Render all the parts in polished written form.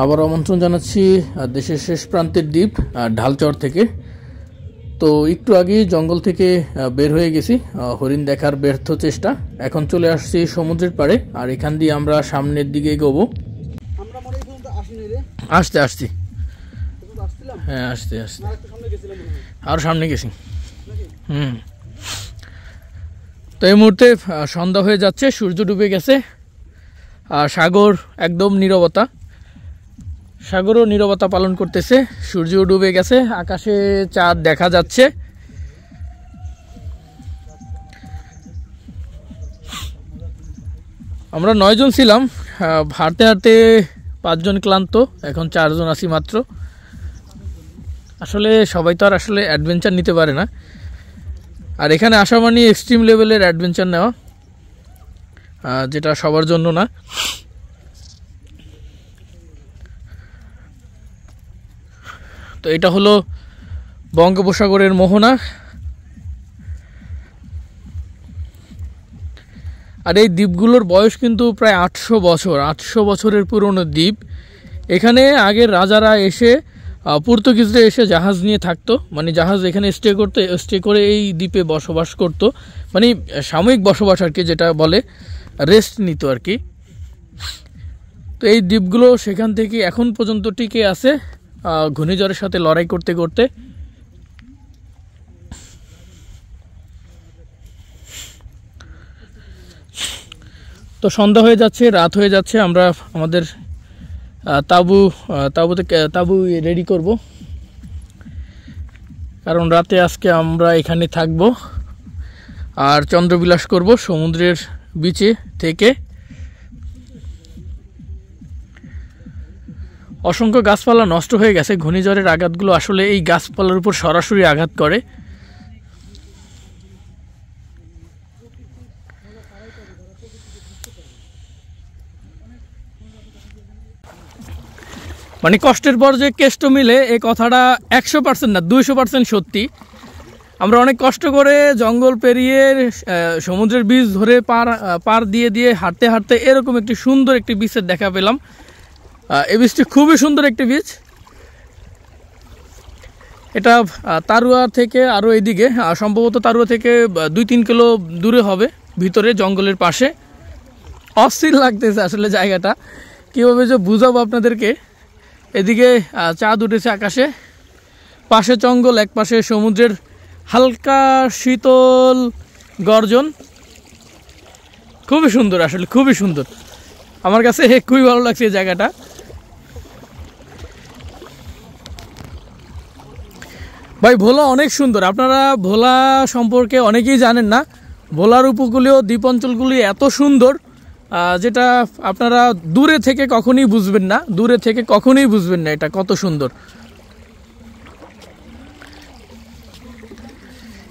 আবার আমন্ত্রণ জানাচ্ছি দেশের শেষ প্রান্তের দ্বীপ ঢালচর থেকে। তো একটু আগেই জঙ্গল থেকে বের হয়ে গেছি হরিণ দেখার ব্যর্থ চেষ্টা। এখন চলে আসছি সমুদ্রের পাড়ে, আর এখান দিয়ে আমরা সামনের দিকে এগোবো। আসছি হ্যাঁ আসতে আরো সামনে গেছি। তো এই মুহূর্তে সন্ধ্যা হয়ে যাচ্ছে, সূর্য ডুবে গেছে আর সাগর একদম নীরবতা। সাগরও নীরবতা পালন করতেছে, সূর্য ডুবে গেছে, আকাশে চাঁদ দেখা যাচ্ছে। আমরা 9 জন ছিলাম, হাঁটতে হাঁটতে 5 জন ক্লান্ত, এখন 4 জন আছি মাত্র। আসলে সবাই তো আর আসলে অ্যাডভেঞ্চার নিতে পারে না, আর এখানে আসা মানে এক্সট্রিম লেভেলের অ্যাডভেঞ্চার নেওয়া, যেটা সবার জন্য না। তো এটা হলো বঙ্গোপসাগরের মোহনা, আর এই দ্বীপগুলোর বয়স কিন্তু প্রায় 800 বছর, 800 বছরের পুরনো দ্বীপ। এখানে আগের রাজারা এসে, পর্তুগিজরা এসে জাহাজ নিয়ে থাকতো, মানে জাহাজ এখানে স্টে করে এই দ্বীপে বসবাস করত, মানে সাময়িক বসবাস আর কি, যেটা বলে রেস্ট নিত আর কি। তো এই দ্বীপগুলো সেখান থেকে এখন পর্যন্ত টিকে আছে ঘূর্ণিঝড়ের সাথে লড়াই করতে করতে। তো সন্ধ্যা হয়ে যাচ্ছে, রাত হয়ে যাচ্ছে, আমরা আমাদের তাবু রেডি করব, কারণ রাতে আজকে আমরা এখানে থাকব আর চন্দ্রবিলাস করব সমুদ্রের বিচে থেকে। অসংখ্য গাছপালা নষ্ট হয়ে গেছে, ঘূর্ণিঝড়ের আঘাতগুলো আসলে এই গাছপালার উপর সরাসরি আঘাত করে। মানে কষ্টের পর যে কেষ্ট মিলে, এই কথাটা 100% না 200% সত্যি। আমরা অনেক কষ্ট করে জঙ্গল পেরিয়ে সমুদ্রের বীজ ধরে পার দিয়ে হাঁটতে হাঁটতে এরকম একটি সুন্দর একটি বীচের দেখা পেলাম। এই বীচটি খুবই সুন্দর একটি বীচ। এটা তারুয়া থেকে আরও এদিকে, সম্ভবত তারুয়া থেকে 2-3 কিলো দূরে হবে, ভিতরে জঙ্গলের পাশে। অস্থির লাগতেছে আসলে জায়গাটা, কীভাবে যে বুঝাবো আপনাদেরকে। এদিকে চাঁদ উঠেছে আকাশে, পাশে জঙ্গল, এক পাশে সমুদ্রের হালকা শীতল গর্জন। খুবই সুন্দর, আসলে খুবই সুন্দর, আমার কাছে খুবই ভালো লাগছে এই জায়গাটা। ভাই ভোলা অনেক সুন্দর, আপনারা ভোলা সম্পর্কে অনেকেই জানেন না। ভোলার উপকূলীয় দ্বীপ অঞ্চলগুলি এত সুন্দর, যেটা আপনারা দূরে থেকে কখনোই বুঝবেন না, এটা কত সুন্দর।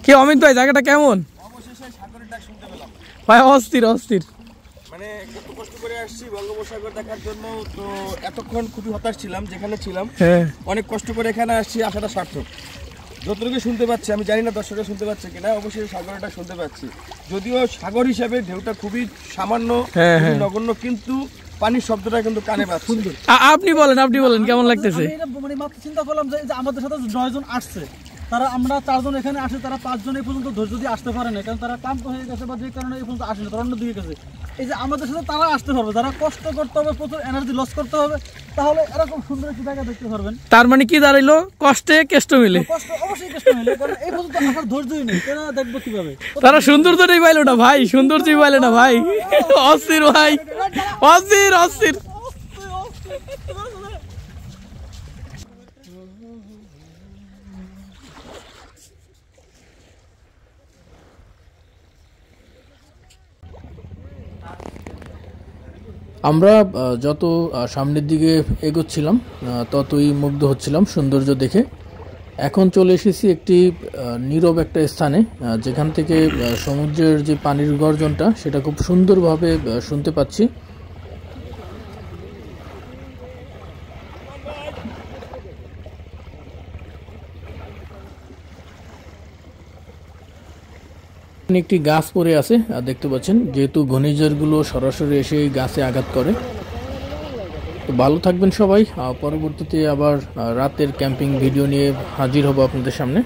কি অমিত ভাই, জায়গাটা কেমন? ভাই অস্থির, মানে কত কষ্ট করে আসছি বঙ্গোপসাগর দেখার জন্য, তো এতক্ষণ খুবই হতাশ ছিলাম যেখানে ছিলাম। অনেক কষ্ট করে এখানে আসছি, আসাটা সার্থক। যতটুকু শুনতে পাচ্ছি, আমি জানি না দর্শকরা শুনতে পাচ্ছে কিনা, অবশ্যই সাগরটা শুনতে পাচ্ছি। যদিও সাগর হিসাবে ঢেউটা খুবই সামান্য, নগণ্য, কিন্তু পানির শব্দটা কিন্তু কানে পাচ্ছে। আপনি বলেন কেমন লাগতেছে? মানে মাত্র চিন্তা করলাম যে আমাদের সাথে 9 জন আসছে, তারা আমরা 4 জন এখানে আসে, তারা 5 জন এই পর্যন্ত ধৈর্য দিয়ে আসতে পারে না, কারণ তারা ক্লান্ত হয়ে গেছে বা যে কারণে এই পর্যন্ত আসেনি, তারা অন্য দিকে গেছে। এই যে আমাদের সাথে তারা আসতে পারবে, যারা কষ্ট করতে হবে, প্রচুর এনার্জি লস করতে হবে, তাহলে এরকম সুন্দর একটি জায়গা দেখতে পারবেন। তার মানে কি দাঁড়াইলো, কষ্টে কেষ্ট মিলে। কষ্ট অবশ্যই কেষ্ট মিলে, কারণ এই পর্যন্ত আসার ধৈর্যই নেই, তারা দেখবো কিভাবে। তারা সৌন্দর্যটাই পাইলো না ভাই, সৌন্দর্যই পাইলো না ভাই। অস্থির ভাই, অস্থির। আমরা যত সামনের দিকে এগোচ্ছিলাম ততই মুগ্ধ হচ্ছিলাম সৌন্দর্য দেখে। এখন চলে এসেছি একটি নীরব একটা স্থানে, যেখান থেকে সমুদ্রের যে পানির গর্জনটা সেটা খুব সুন্দরভাবে শুনতে পাচ্ছি। একটি গাছ পড়ে আছে দেখতে পাচ্ছেন, যেহেতু ঘূর্ণিঝড়গুলো সরাসরি এসে গাছে আঘাত করে। তো ভালো থাকবেন সবাই। পরবর্তীতে আবার রাতের ক্যাম্পিং ভিডিও নিয়ে হাজির হব আপনাদের সামনে।